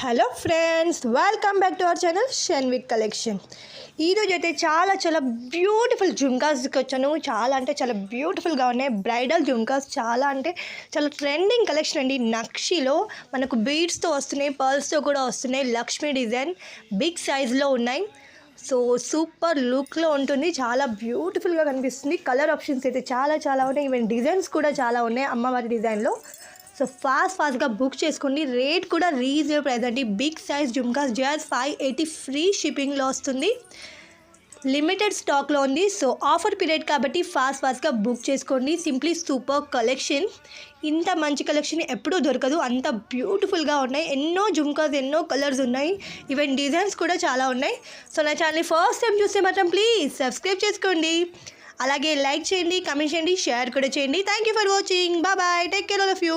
Hello friends, welcome back to our channel Shanvik collection. ఈరోజు అయితే చాలా బ్యూటిఫుల్ జుమ్కాస్కి వచ్చాను. చాలా బ్యూటిఫుల్గా ఉన్నాయి. బ్రైడల్ జుమ్కాస్ చాలా ట్రెండింగ్ కలెక్షన్ అండి. నక్షిలో మనకు బీడ్స్తో వస్తున్నాయి, పర్ల్స్తో కూడా వస్తున్నాయి. లక్ష్మీ డిజైన్ బిగ్ సైజులో ఉన్నాయి. సో సూపర్ లుక్లో ఉంటుంది. చాలా బ్యూటిఫుల్గా కనిపిస్తుంది. కలర్ ఆప్షన్స్ అయితే చాలా ఉన్నాయి. ఈవెన్ డిజైన్స్ కూడా చాలా ఉన్నాయి అమ్మవారి డిజైన్లో. సో ఫాస్ట్గా బుక్ చేసుకోండి. రేట్ కూడా రీజనబుల్ ప్రైస్ అండి. Big size jhumkas just 580 free షిప్పింగ్లో వస్తుంది. లిమిటెడ్ స్టాక్లో ఉంది. సో ఆఫర్ పీరియడ్ కాబట్టి ఫాస్ట్గా బుక్ చేసుకోండి. Simply super collection. ఇంత మంచి కలెక్షన్ ఎప్పుడూ దొరకదు. అంత బ్యూటిఫుల్గా ఉన్నాయి. ఎన్నో జుమ్కాస్, ఎన్నో కలర్స్ ఉన్నాయి. ఈవెన్ డిజైన్స్ కూడా చాలా ఉన్నాయి. సో నా ఛానల్ని ఫస్ట్ టైం చూస్తే మాత్రం ప్లీజ్ సబ్స్క్రైబ్ చేసుకోండి. అలాగే లైక్ చేయండి, కమెంట్ చేయండి, షేర్ కూడా చేయండి. Thank you for watching. Bye. Take care all of you.